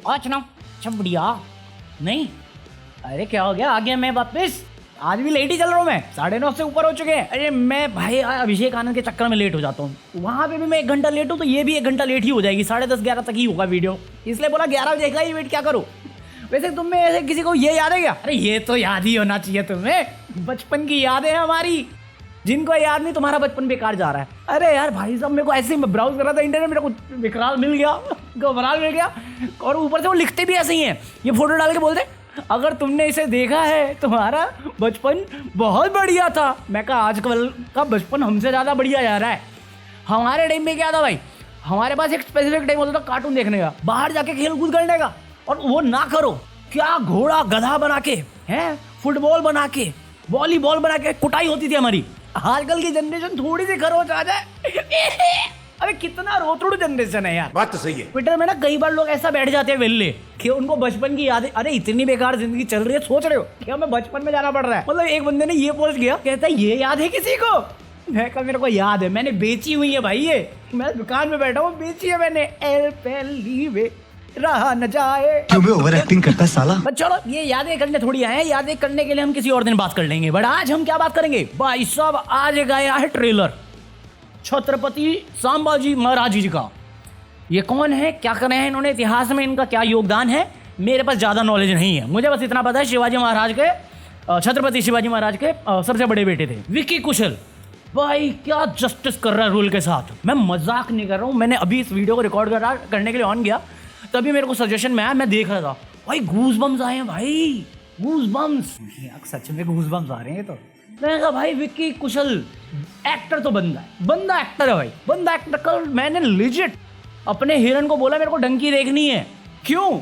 आज ना अच्छा बढ़िया नहीं। अरे क्या हो गया, आ गया मैं वापस। आज भी लेट ही चल रहा हूँ मैं, 9:30 से ऊपर हो चुके हैं। अरे मैं भाई अभिषेक आनंद के चक्कर में लेट हो जाता हूँ। वहाँ पे भी मैं 1 घंटा लेट हूँ तो ये भी 1 घंटा लेट ही हो जाएगी। 10:30-11 तक ही होगा वीडियो, इसलिए बोला 11 बजे का ही वेट क्या करूँ। वैसे तुम में ऐसे किसी को ये याद है क्या? अरे ये तो याद ही होना चाहिए तुम्हें, बचपन की यादें हैं हमारी। जिनको याद नहीं तुम्हारा बचपन बेकार जा रहा है। अरे यार भाई साहब, मेरे को ऐसे ही ब्राउज कर रहा था इंटरनेट, मेरे को विकराल मिल गया, घबराल मिल गया। और ऊपर से वो लिखते भी ऐसे ही हैं, ये फोटो डाल के बोलते अगर तुमने इसे देखा है तुम्हारा बचपन बहुत बढ़िया था। मैं कहा आजकल का बचपन हमसे ज़्यादा बढ़िया जा रहा है। हमारे टाइम में क्या था भाई, हमारे पास एक स्पेसिफिक टाइम होता था कार्टून देखने का, बाहर जाके खेल कूद करने का। और वो ना करो क्या, घोड़ा गधा बना के हैं, फुटबॉल बना के, वॉलीबॉल बना के कुटाई होती थी हमारी। आजकल की जनरेशन थोड़ी सी खरोच आ जाए अरे कितना रोतड़ू जनरेशन है यार। बात तो सही है। ट्विटर में ना कई बार लोग ऐसा बैठ जाते हैं वेल्ले कि उनको बचपन की यादें, अरे इतनी बेकार जिंदगी चल रही है, सोच रहे हो कि हमें बचपन में जाना पड़ रहा है। मतलब एक बंदे ने ये पोस्ट किया, कहता है ये याद है किसी को? मैं कहा मेरे को याद है, मैंने बेची हुई है भाई, ये मैं दुकान में बैठा हूँ, बेची है मैंने। रहा न जाए। क्यों बे ओवर एक्टिंग करता है साला? बस चलो, ये यादें करने थोड़ी आए हैं, यादें करने के लिए हम किसी और दिन बात कर लेंगे। बट आज हम क्या बात करेंगे भाई साहब, आज एक आया है ट्रेलर छत्रपति संभाजी महाराज जी का। ये कौन है, क्या कर रहे हैं इन्होंने, इतिहास में इनका क्या योगदान है, मेरे पास ज़्यादा नॉलेज नहीं है। मुझे बस इतना पता है शिवाजी महाराज के, छत्रपति शिवाजी महाराज के सबसे बड़े बेटे थे विक्की कौशल। भाई क्या जस्टिस कर रहा है रोल के साथ, मैं मजाक नहीं कर रहा हूँ। मैंने अभी इस वीडियो को रिकॉर्ड करने के लिए ऑन किया, तभी मेरे को सजेशन में आया, मैं देख रहा था भाई गूज बम्स आए हैं भाई, गूज बम्स यार, सच में गूज बम्स आ रहे हैं। तो मैंने कहा भाई विक्की कौशल एक्टर तो बंदा एक्टर है भाई, बंदा एक्टर। कल मैंने लिजिट अपने हिरन को बोला मेरे को डंकी देखनी है। क्यों?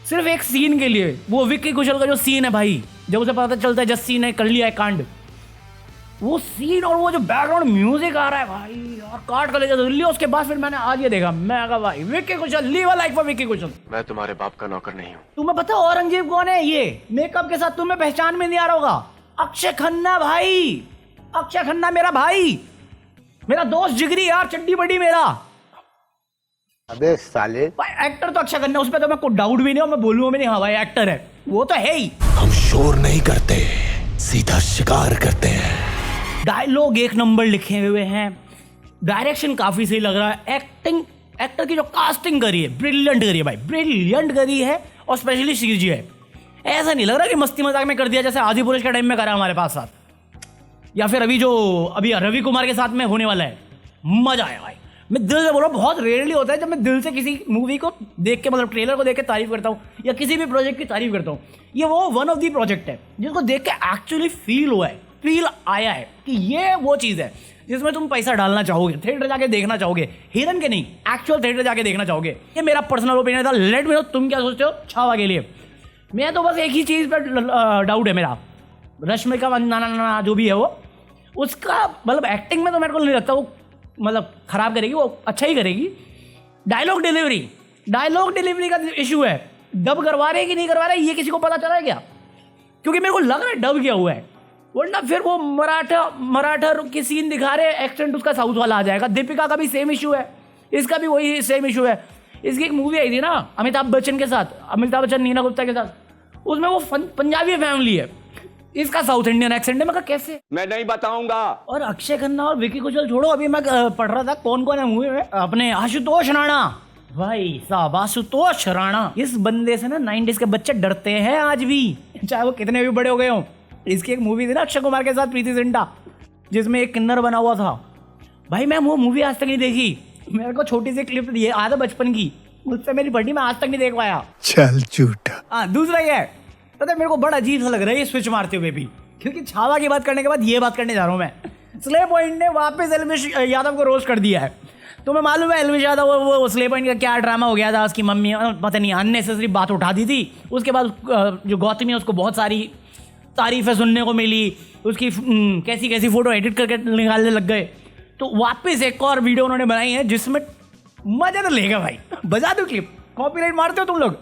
सिर्फ एक सीन के लिए। वो विक्की कौशल का जो सीन है भाई, जब उसे पता चलता है जस्सी ने कर लिया है कांड, वो सीन और वो जो बैकग्राउंड म्यूजिक आ रहा है भाई यार, काट कर ले जाता दिल्ली। उसके बाद फिर मैंने आज ये देखा, मैं कहा भाई Vicky Kaushal, live a life for Vicky Kaushal. मैं तुम्हारे बाप का नौकर नहीं हूँ। तुम्हें पता औरंगजेब कौन है? ये मेकअप के साथ तुम्हें पहचान में नहीं आ रहा होगा, अक्षय खन्ना भाई। अक्षय खन्ना मेरा भाई, मेरा दोस्त जिगरी यार, चड्डी बड़ी मेरा। अबे साले, भाई एक्टर तो अक्षय खन्ना, उस पर तो मैं कोई डाउट भी नहीं, और मैं बोलूंगा भी नहीं हाँ भाई एक्टर है, वो तो है ही। हम शोर नहीं करते, सीधा शिकार करते हैं। डायलॉग एक नंबर लिखे हुए हैं, डायरेक्शन काफी सही लग रहा है, एक्टिंग, एक्टर की जो कास्टिंग करी है ब्रिलियंट करी है भाई, ब्रिलियंट करी है। और स्पेशली सीजी है, ऐसा नहीं लग रहा कि मस्ती मजाक में कर दिया जैसे आदि पुरुष के टाइम में करा हमारे पास साथ, या फिर अभी रवि कुमार के साथ में होने वाला है। मजा आया भाई, मैं दिल से बोल रहा हूँ। बहुत रेयरली होता है जब मैं दिल से किसी मूवी को देख के, मतलब ट्रेलर को देख के तारीफ करता हूँ, या किसी भी प्रोजेक्ट की तारीफ करता हूँ। ये वो वन ऑफ दी प्रोजेक्ट है जिसको देख के एक्चुअली फील हुआ है, फील आया है कि ये वो चीज़ है जिसमें तुम पैसा डालना चाहोगे, थिएटर जाके देखना चाहोगे, हिरन के नहीं एक्चुअल थिएटर जाके देखना चाहोगे। ये मेरा पर्सनल ओपिनियन था। लेट मी नो तुम क्या सोचते हो छावा के लिए। मैं तो बस एक ही चीज़ पर डाउट है मेरा, रश्मिका मंदाना जो भी है वो, उसका मतलब एक्टिंग में तो मेरे को नहीं लगता वो मतलब खराब करेगी, वो अच्छा ही करेगी। डायलॉग डिलीवरी का इशू है, डब करवा रहे कि नहीं करवा रहे ये किसी को पता चला है क्या? क्योंकि मेरे को लग रहा है डब किया हुआ है, वरना फिर वो मराठा की सीन दिखा रहे, एक्सेंट उसका साउथ वाला आ जाएगा। दीपिका का भी सेम इशू है, इसका भी वही सेम इशू है। इसकी एक मूवी आई थी ना अमिताभ बच्चन के साथ, अमिताभ बच्चन नीना गुप्ता के साथ, उसमें वो पंजाबी फैमिली है, इसका साउथ इंडियन एक्सेंट है। मैं कहा कैसे? मैं नहीं बताऊंगा। और अक्षय खन्ना और विक्की कौशल छोड़ो, अभी मैं पढ़ रहा था कौन कौन है मूवी में, अपने आशुतोष राणा भाई साहब, आशुतोष राणा। इस बंदे से ना 90s के बच्चे डरते हैं आज भी, चाहे वो कितने भी बड़े हो गए हों। इसकी एक मूवी थी ना अक्षय कुमार के साथ प्रीति जिंटा, जिसमें एक किन्नर बना हुआ था भाई। मैं वो मूवी आज तक नहीं देखी, मेरे को छोटी सी क्लिप ये आधा बचपन की, मुझसे मेरी बड़ी मैं आज तक नहीं देख पाया। चल झूठा। हाँ दूसरा ये है, पता है मेरे को बड़ा अजीब सा लग रहा है ये स्विच मारते हुए भी, क्योंकि छावा की बात करने के बाद ये बात करने जा रहा हूँ मैं। स्ले पॉइंट ने वापस एल्विश यादव को रोस्ट कर दिया है। तुम्हें मालूम है एल्विश यादव वो स्ले पॉइंट का क्या ड्रामा हो गया था, उसकी मम्मी पता नहीं अननेसेसरी बात उठा दी थी, उसके बाद जो गौतमी है उसको बहुत सारी तारीफें सुनने को मिली, उसकी कैसी कैसी फोटो एडिट करके निकालने लग गए। तो वापस एक और वीडियो उन्होंने बनाई है जिसमें मजा तो लेगा भाई। बजा दो क्लिप, कॉपीराइट मारते हो तुम लोग,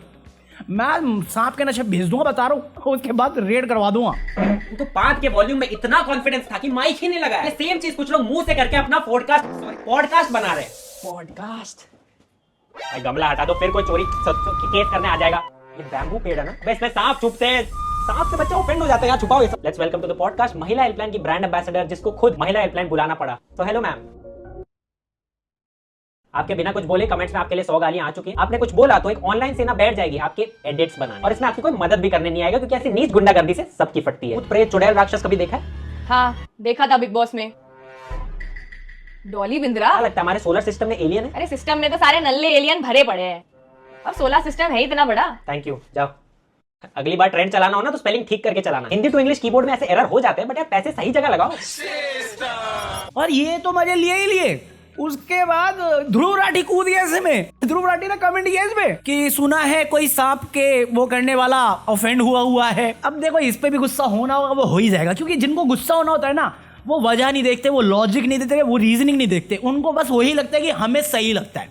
मैं सांप के नशे भेज दूंगा, बता रहा हूँ, उसके बाद रेड करवा दूंगा। तो 5 के वॉल्यूम में इतना कॉन्फिडेंस था कि माइक ही नहीं लगा। सेम चीज कुछ लोग मुंह से करके अपना पॉडकास्ट बना रहे हैं। पॉडकास्ट भाई गमला हटा दो, फिर कोई चोरी की केस करने आ जाएगा। ये बैम्बू पेड़ है ना, बस इसमें सांप छुपते हैं, सांप से बच्चे ऑफेंड हो जाते हैं। यहाँ छुपाओ ये सब। Let's welcome to the podcast महिला हेल्पलाइन की ब्रांड एम्बेसडर, जिसको खुद महिला हेल्पलाइन बुलाना पड़ा। तो हेलो मैम, आपके बिना कुछ बोले कमेंट्स में आपके लिए 100 गालियां आ चुकी हैं। आपने कुछ बोला तो एक ऑनलाइन सेना बैठ जाएगी आपके एडिट्स बनाने, और इसमें आपकी कोई मदद भी करने नहीं आएगा, क्योंकि ऐसी नीच गुंडागर्दी से सबकी फटती है। भूत प्रेत चुड़ैल राक्षस कभी देखा है? हाँ, देखा था बिग बॉस में। डॉली बिंद्रा। क्या लगता है हमारे सोलर सिस्टम में एलियन है? अरे सिस्टम में तो सारे नल्ले एलियन भरे पड़े हैं, अब सोलर सिस्टम है इतना बड़ा। थैंक यू, जाओ। अगली बार ट्रेंड चलाना हो ना तो स्पेलिंग ठीक करके चलाना। हिंदी टू इंग्लिश कीबोर्ड में ऐसे एरर हो जाते हैं, बट यार पैसे सही जगह लगाओ। और ये तो मजे लिए ही लिए। उसके बाद ध्रुव राठी कूद गया ऐसे में। ध्रुव राठी ने कमेंट किया इसमें कि सुना है कोई सांप के वो करने वाला ऑफेंड हुआ है। अब देखो, इस पे भी गुस्सा होना होगा, वो हो ही जाएगा, क्योंकि जिनको गुस्सा होना होता है ना, वो वजह नहीं देखते, वो लॉजिक नहीं देखते, वो रीजनिंग नहीं देखते। उनको बस वही लगता है कि हमें सही लगता है,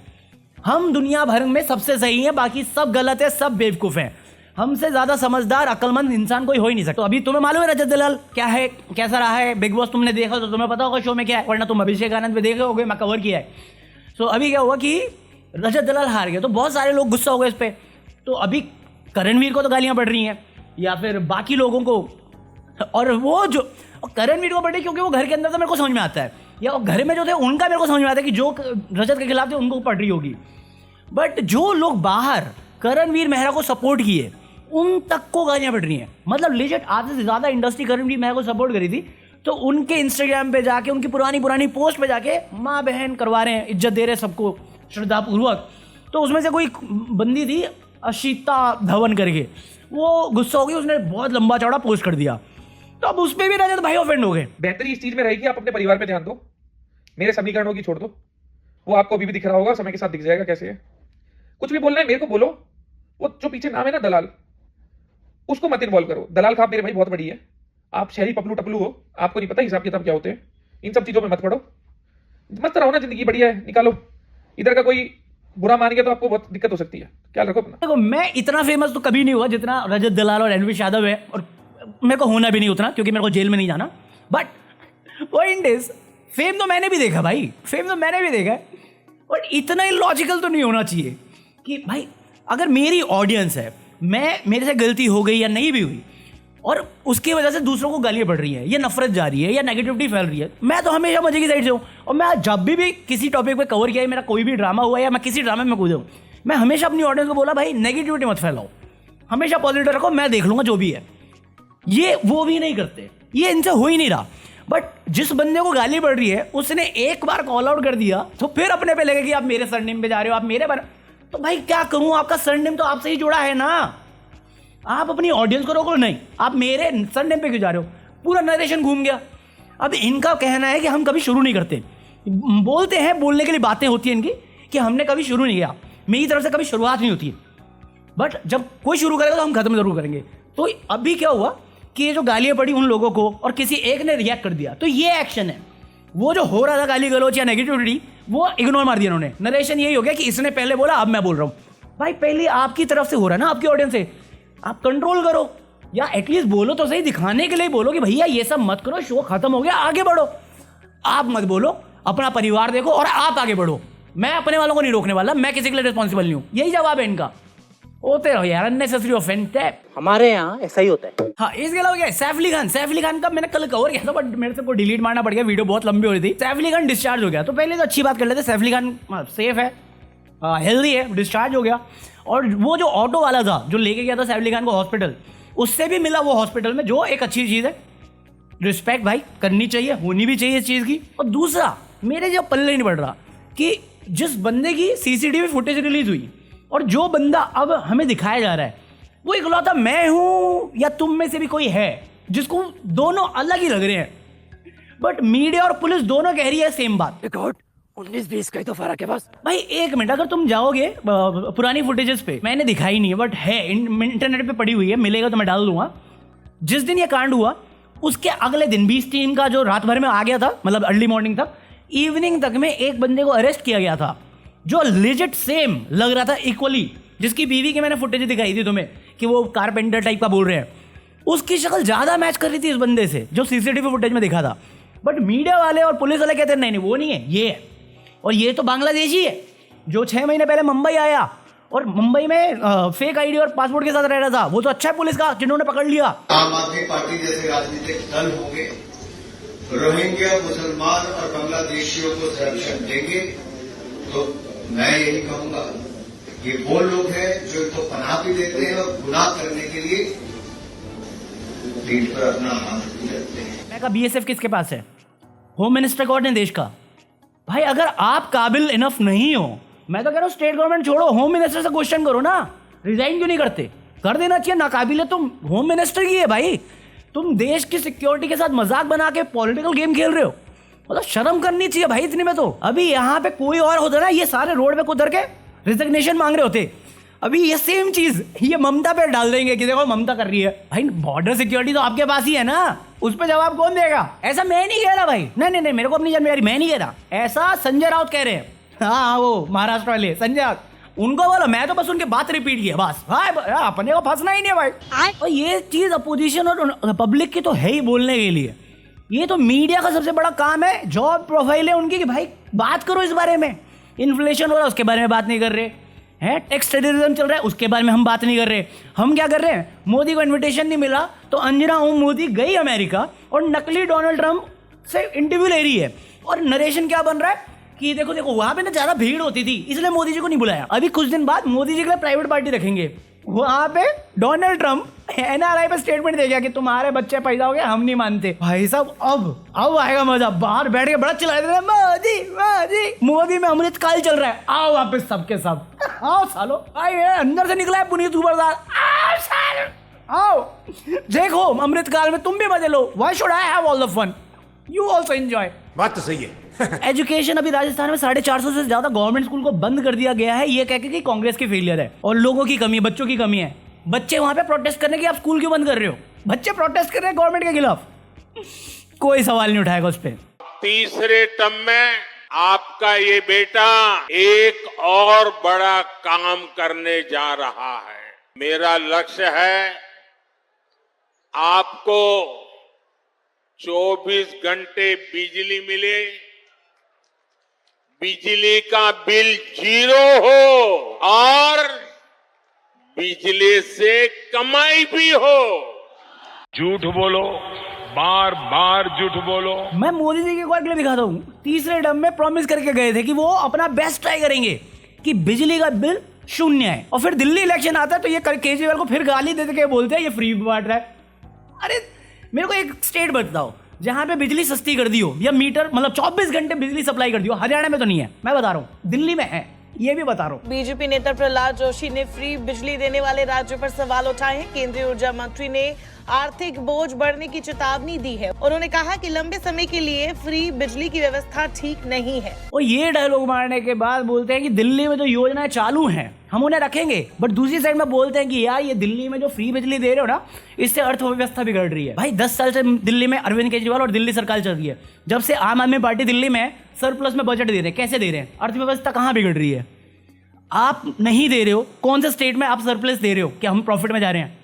हम दुनिया भर में सबसे सही हैं, बाकी सब गलत है, सब बेवकूफ हैं। हमसे ज्यादा समझदार अक्लमंद इंसान कोई हो ही नहीं सकता। तो अभी तुम्हें मालूम है रजत दलाल क्या है, कैसा रहा है बिग बॉस? तुमने देखा तो तुम्हें पता होगा शो में क्या है, वरना तुम अभिषेक आनंद पे देखे होगे, मैं कवर किया है। सो अभी क्या हुआ कि रजत दलाल हार गया, तो बहुत सारे लोग गुस्सा हो गए इस पर। तो अभी करणवीर को तो गालियां पड़ रही हैं, या फिर बाकी लोगों को, और वो जो करणवीर को पड़ रही क्योंकि वो घर के अंदर तो मेरे को समझ में आता है, या घर में जो थे उनका मेरे को समझ में आता है कि जो रजत के खिलाफ थे उनको पड़ रही होगी। बट जो लोग बाहर करणवीर मेहरा को सपोर्ट किए, उन तक को गालियां पड़ रही हैं। मतलब लेजिट आधे से ज्यादा इंडस्ट्री करणवीर मेहरा को सपोर्ट करी थी, तो उनके इंस्टाग्राम पे जाके, उनकी पुरानी पोस्ट पे जाके माँ बहन करवा रहे हैं, इज्जत दे रहे हैं सबको श्रद्धापूर्वक। तो उसमें से कोई बंदी थी अशिता धवन करके, वो गुस्सा हो गई, उसने बहुत लंबा चौड़ा पोस्ट कर दिया, तो अब उस पर भी रजत भाई ऑफेंड हो गए। बेहतरी इस चीज में रहेगी, आप अपने परिवार पे ध्यान दो, मेरे समीकरणों की छोड़ दो, वो आपको अभी भी दिख रहा होगा, समय के साथ दिख जाएगा कैसे है। कुछ भी बोलना है मेरे को बोलो, वो जो पीछे नाम है ना दलाल, उसको मत इन्वॉल्व करो। दलाल खाब मेरे भाई बहुत बड़ी है, आप शहरी पपलू टपलू हो, आपको नहीं पता हिसाब किताब क्या होते हैं, इन सब चीजों में मत पड़ो, मस्त रहो ना, जिंदगी बढ़िया है, निकालो। इधर का कोई बुरा मान गया तो आपको बहुत दिक्कत हो सकती है, क्या रखो अपना। देखो, मैं इतना फेमस तो कभी नहीं हुआ जितना रजत दलाल और रणवीर यादव है, और मेरे को होना भी नहीं उतना, क्योंकि मेरे को जेल में नहीं जाना। बट पॉइंट इज, फेम तो मैंने भी देखा भाई, फेम तो मैंने भी देखा है, और इतना ही लॉजिकल तो नहीं होना चाहिए कि भाई अगर मेरी ऑडियंस है, मेरे से गलती हो गई या नहीं भी हुई, और उसकी वजह से दूसरों को गालियाँ पड़ रही है, या नफरत जा रही है, या नेगेटिविटी फैल रही है, मैं तो हमेशा मजे की साइड से हूँ। और मैं जब भी किसी टॉपिक पे कवर किया है, मेरा कोई भी ड्रामा हुआ है या मैं किसी ड्रामे में कूदा हूँ, मैं हमेशा अपनी ऑडियंस को बोला भाई नेगेटिविटी मत फैलाओ, हमेशा पॉजिटिव रखो, मैं देख लूँगा जो भी है। ये वो भी नहीं करते, ये इनसे हो ही नहीं रहा। बट जिस बंदे को गाली पड़ रही है, उसने एक बार कॉल आउट कर दिया तो फिर अपने पे लगे कि आप मेरे सरनेम पे जा रहे हो, आप मेरे बारे, तो भाई क्या करूं, आपका सरनेम तो आपसे ही जुड़ा है ना, आप अपनी ऑडियंस को रोको नहीं, आप मेरे सरनेम पे क्यों जा रहे हो? पूरा नरेशन घूम गया। अब इनका कहना है कि हम कभी शुरू नहीं करते, बोलते हैं, बोलने के लिए बातें होती हैं इनकी कि हमने कभी शुरू नहीं किया, मेरी तरफ से कभी शुरुआत नहीं होती है, बट जब कोई शुरू करेगा तो हम खत्म जरूर करेंगे। तो अभी क्या हुआ कि ये जो गालियां पड़ी उन लोगों को, और किसी एक ने रिएक्ट कर दिया, तो ये एक्शन है। वो जो हो रहा था गाली गलोच या नेगेटिविटी, वो इग्नोर मार दिया उन्होंने। नरेशन यही हो गया कि इसने पहले बोला, अब मैं बोल रहा हूँ। भाई पहले आपकी तरफ से हो रहा है ना, आपकी ऑडियंस से, आप कंट्रोल करो, या एटलीस्ट बोलो तो सही, दिखाने के लिए बोलो कि भैया ये सब मत करो, शो खत्म हो गया, आगे बढ़ो। आप मत बोलो, अपना परिवार देखो और आप आगे बढ़ो। मैं अपने वालों को नहीं रोकने वाला, मैं किसी के लिए रिस्पॉन्सिबल नहीं हूँ। यही जवाब है इनका। होते रहो यार, अननेसेसरी ऑफेंस है। हमारे यहाँ ऐसा ही होता है। हाँ, इसके अलावा क्या, सैफ अली खान का मैंने कल कवर किया था, बट मेरे से को डिलीट मारना पड़ गया, वीडियो बहुत लंबी हो रही थी। सैफ अली खान डिस्चार्ज हो गया, तो पहले तो अच्छी बात कर लेते, सैफ अली खान सेफ है, हेल्दी है, डिस्चार्ज हो गया। और वो जो ऑटो वाला था जो लेके गया था सैफ अली खान को हॉस्पिटल, उससे भी मिला वो हॉस्पिटल में, जो एक अच्छी चीज़ है। रिस्पेक्ट भाई करनी चाहिए, होनी भी चाहिए इस चीज़ की। और दूसरा, मेरे जो पल्ले नहीं पड़ रहा कि जिस बंदे की सीसीटीवी फुटेज रिलीज हुई और जो बंदा अब हमें दिखाया जा रहा है, वो इकलौता मैं हूं या तुम में से भी कोई है जिसको दोनों अलग ही लग रहे हैं, बट मीडिया और पुलिस दोनों कह रही है सेम बात। 19-20 का ही तो फर्क है बस। भाई एक मिनट, अगर तुम जाओगे पुरानी फुटेजेस पे, मैंने दिखाई नहीं है बट है, इंटरनेट पे पड़ी हुई है, मिलेगा तो मैं डाल दूंगा। जिस दिन ये कांड हुआ उसके अगले दिन 20-3 का जो रात भर में आ गया था, मतलब अर्ली मॉर्निंग तक, इवनिंग तक में एक बंदे को अरेस्ट किया गया था जो लेजिट सेम लग रहा था इक्वली, जिसकी बीवी की मैंने फुटेज दिखाई थी तुम्हें कि वो कारपेंटर टाइप का बोल रहे हैं, उसकी शक्ल ज़्यादा मैच कर रही थी इस बंदे से जो सीसीटीवी फुटेज में दिखा था। बट मीडिया वाले और पुलिस वाले कहते हैं नहीं नहीं वो नहीं है, ये है, और ये तो बांग्लादेशी है, जो 6 महीने पहले मुंबई आया और मुंबई में फेक आईडी और पासपोर्ट के साथ रह रहा था, वो तो अच्छा है पुलिस का जिन्होंने पकड़ लिया। आम आदमी पार्टी जैसे राजनीतिक दल होंगे, रोहिंग्या, मुसलमान और बांग्लादेशियों को संरक्षण देंगे, तो मैं यही कहूंगा ये वो लोग हैं जो इनको पनाह भी देते हैं और गुनाह करने के लिए पीठ पर अपना हाथ भी रखते हैं। मैं कहा बीएसएफ किसके पास है? होम मिनिस्टर कौन है देश का? भाई अगर आप काबिल इनफ नहीं हो, मैं तो कह रहा हूँ स्टेट गवर्नमेंट छोड़ो, होम मिनिस्टर से क्वेश्चन करो ना। रिजाइन क्यों नहीं करते? कर देना चाहिए, नाकाबिल है तुम, होम मिनिस्टर की है भाई। तुम देश की सिक्योरिटी के साथ मजाक बना के पॉलिटिकल गेम खेल रहे हो, मतलब शर्म करनी चाहिए भाई इतने में तो। अभी यहाँ पे कोई और होता ना, ये सारे रोड पे कुतर के रिजिग्नेशन मांग रहे होते। अभी ये सेम चीज ये ममता पे डाल देंगे कि देखो ममता कर रही है। भाई बॉर्डर सिक्योरिटी तो आपके पास ही है ना, उस पर जवाब कौन देगा? ऐसा मैं नहीं कह रहा भाई, नहीं मेरे को अपनी जिम्मेदारी, मैं नहीं कह रहा, ऐसा संजय राउत कह रहे हैं। हाँ वो महाराष्ट्र वाले संजय राउत, उनको बोलो, मैं तो बस उनकी बात रिपीट किया बस। हाँ अपने को फंसना ही नहीं भाई। और ये चीज अपोजिशन और पब्लिक की तो है ही बोलने के लिए। ये तो मीडिया का सबसे बड़ा काम है, जॉब प्रोफाइल है उनकी कि भाई बात करो इस बारे में। इन्फ्लेशन हो रहा है उसके बारे में बात नहीं कर रहे हैं, टैक्स टेररिज्म चल रहा है उसके बारे में हम बात नहीं कर रहे। हम क्या कर रहे हैं, मोदी को इन्विटेशन नहीं मिला तो अंजना ओम मोदी गई अमेरिका और नकली डोनाल्ड ट्रंप से इंटरव्यू ले रही है। और नरेशन क्या बन रहा है कि देखो देखो वहां पे ना ज्यादा भीड़ होती थी इसलिए मोदी जी को नहीं बुलाया। अभी कुछ दिन बाद मोदी जी के लिए प्राइवेट पार्टी रखेंगे, वहां पे डोनाल्ड ट्रंप एनआरआई पे स्टेटमेंट दे गया कि तुम्हारे बच्चे पैदा हो गए, हम नहीं मानते। भाई साहब अब आएगा मजा, बाहर बैठ के बड़ा चिल्ला रहे थे मोदी मोदी, मोदी में अमृत काल चल रहा है। आओ वापस सबके सब, आओ सालो, अंदर से निकला है पुनीत सुपरस्टार, आओ सालो आओ, देखो अमृत काल में तुम भी मजे लो। Why should I have all the fun, you also enjoy. बात तो सही है। एजुकेशन अभी राजस्थान में 450 से ज्यादा गवर्नमेंट स्कूल को बंद कर दिया गया है, ये कह के कि कांग्रेस की फेलियर है और लोगों की कमी है, बच्चों की कमी है। बच्चे वहां पे प्रोटेस्ट करने की, आप स्कूल क्यों बंद कर रहे हो? बच्चे प्रोटेस्ट कर रहे हैं गवर्नमेंट के खिलाफ, कोई सवाल नहीं उठाएगा उस पर। तीसरे टर्म में आपका ये बेटा एक और बड़ा काम करने जा रहा है। मेरा लक्ष्य है आपको 24 घंटे बिजली मिले, बिजली का बिल 0 हो और बिजली से कमाई भी हो। झूठ बोलो, बार बार झूठ बोलो। मैं मोदी जी की एक बार के लिए दिखाता हूँ, तीसरे टर्म में प्रॉमिस करके गए थे कि वो अपना बेस्ट ट्राई करेंगे कि बिजली का बिल 0 है, और फिर दिल्ली इलेक्शन आता है तो ये केजरीवाल को फिर गाली देते के बोलते हैं ये फ्री बांट रहा है। अरे मेरे को एक स्टेट बताओ जहां पे बिजली सस्ती कर दी हो या मीटर मतलब 24 घंटे बिजली सप्लाई कर दी हो। हरियाणा में तो नहीं है, मैं बता रहा हूँ, दिल्ली में है, ये भी बता रहा हूँ। बीजेपी नेता प्रहलाद जोशी ने फ्री बिजली देने वाले राज्यों पर सवाल उठाए हैं। केंद्रीय ऊर्जा मंत्री ने आर्थिक बोझ बढ़ने की चेतावनी दी है। उन्होंने कहा कि लंबे समय के लिए फ्री बिजली की व्यवस्था ठीक नहीं है। और ये डायलॉग मारने के बाद बोलते हैं कि दिल्ली में जो योजनाएं चालू हैं हम उन्हें रखेंगे, बट दूसरी साइड में बोलते हैं कि यार ये दिल्ली में जो फ्री बिजली दे रहे हो ना, इससे अर्थव्यवस्था बिगड़ रही है। भाई 10 साल से दिल्ली में अरविंद केजरीवाल और दिल्ली सरकार चल रही है। जब से आम आदमी पार्टी दिल्ली में सरप्लस में बजट दे रहे हैं, कैसे दे रहे हैं? अर्थव्यवस्था कहाँ बिगड़ रही है? आप नहीं दे रहे हो, कौन से स्टेट में आप सरप्लस दे रहे हो कि हम प्रॉफिट में जा रहे हैं?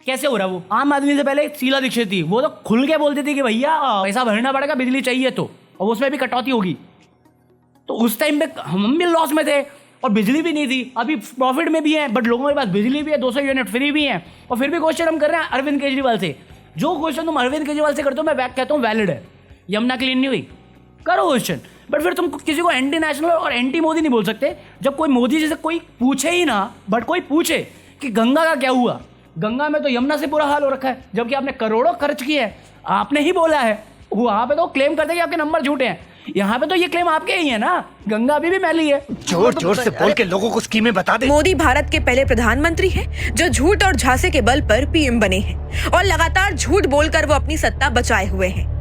कैसे हो रहा है वो? आम आदमी से पहले शीला दीक्षित थी, वो तो खुल के बोलती थी कि भैया पैसा भरना पड़ेगा बिजली चाहिए तो, और उसमें भी कटौती होगी। तो उस टाइम पे हम भी लॉस में थे और बिजली भी नहीं थी। अभी प्रॉफिट में भी है बट लोगों के पास बिजली भी है, 200 यूनिट फ्री भी है, और फिर भी क्वेश्चन हम कर रहे हैं अरविंद केजरीवाल से। जो क्वेश्चन तुम अरविंद केजरीवाल से करते हो मैं कहता हूँ वैलिड है। यमुना क्लीन नहीं हुई, करो क्वेश्चन, बट फिर तुम किसी को एंटी नेशनल और एंटी मोदी नहीं बोल सकते। जब कोई मोदी जी से कोई पूछे ही ना, बट कोई पूछे कि गंगा का क्या हुआ, गंगा में तो यमुना से बुरा हाल हो रखा है, जबकि आपने करोड़ों खर्च किए हैं, आपने ही बोला है। वहां पे तो क्लेम करते हैं कि आपके नंबर झूठे हैं, यहाँ पे तो ये क्लेम आपके ही है ना, गंगा अभी भी मैली है। जोर जोर से बोल के लोगों को स्कीमें बता दे। मोदी भारत के पहले प्रधानमंत्री हैं जो झूठ और झांसे के बल पर पीएम बने हैं और लगातार झूठ बोलकर वो अपनी सत्ता बचाए हुए हैं।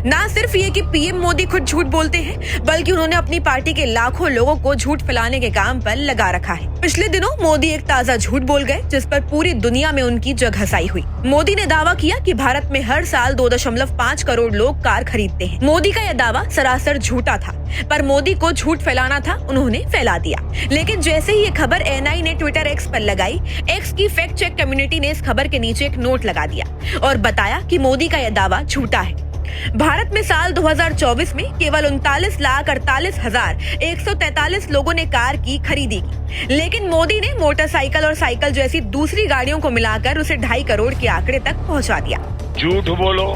ना सिर्फ ये कि पीएम मोदी खुद झूठ बोलते हैं, बल्कि उन्होंने अपनी पार्टी के लाखों लोगों को झूठ फैलाने के काम पर लगा रखा है। पिछले दिनों मोदी एक ताजा झूठ बोल गए जिस पर पूरी दुनिया में उनकी जग हंसाई हुई। मोदी ने दावा किया कि भारत में हर साल 2.5 करोड़ लोग कार खरीदते हैं। मोदी का यह दावा सरासर झूठा था, पर मोदी को झूठ फैलाना था, उन्होंने फैला दिया। लेकिन जैसे ही ये खबर एएनआई ने ट्विटर एक्स पर लगाई, एक्स की फैक्ट चेक कम्युनिटी ने इस खबर के नीचे एक नोट लगा दिया और बताया कि मोदी का यह दावा झूठा है। भारत में साल 2024 में केवल 39,48,143 लोगों ने कार की खरीदी की, लेकिन मोदी ने मोटरसाइकिल और साइकिल जैसी दूसरी गाड़ियों को मिलाकर उसे 2.5 करोड़ के आंकड़े तक पहुंचा दिया। झूठ बोलो,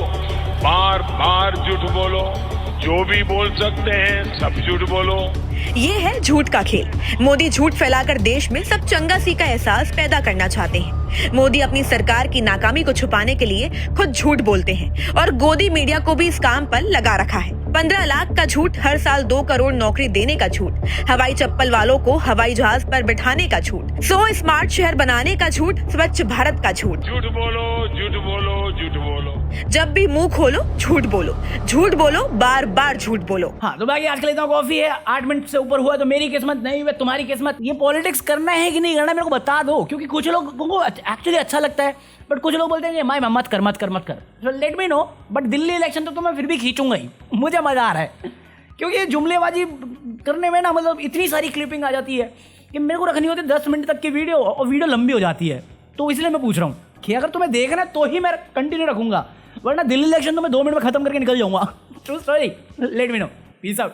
बार बार झूठ बोलो, जो भी बोल सकते हैं सब झूठ बोलो। ये है झूठ का खेल। मोदी झूठ फैलाकर देश में सब चंगासी का एहसास पैदा करना चाहते हैं। मोदी अपनी सरकार की नाकामी को छुपाने के लिए खुद झूठ बोलते हैं और गोदी मीडिया को भी इस काम पर लगा रखा है। 15 लाख का झूठ, हर साल 2 करोड़ नौकरी देने का झूठ, हवाई चप्पल वालों को हवाई जहाज पर बिठाने का झूठ, 100 स्मार्ट शहर बनाने का झूठ, स्वच्छ भारत का झूठ। झूठ बोलो, झूठ बोलो, झूठ बोलो। जब भी मुंह खोलो झूठ बोलो, झूठ बोलो, बार बार झूठ बोलो। हाँ तो बाकी आज के लिए इतना कॉफी है, 8 मिनट से ऊपर हुआ तो मेरी किस्मत, नहीं हुआ तुम्हारी किस्मत। ये पॉलिटिक्स करना है कि नहीं करना मेरे को बता दो, क्योंकि कुछ लोगों को एक्चुअली अच्छा लगता है, बट कुछ लोग बोलते हैं माय मत कर मत कर मत कर। तो let me know, but Delhi election तो मैं फिर भी खींचूंगा ही, मुझे मजा आ रहा है, क्योंकि जुमलेबाजी करने में ना मतलब इतनी सारी क्लिपिंग आ जाती है कि मेरे को रखनी होती है 10 मिनट तक की वीडियो, और वीडियो लंबी हो जाती है। तो इसलिए मैं पूछ रहा हूँ कि अगर तुम्हें देखना है तो ही मैं कंटिन्यू रखूंगा, वरना दिल्ली इलेक्शन तो मैं 2 मिनट में खत्म करके निकल जाऊंगा। True story, let me know, peace out.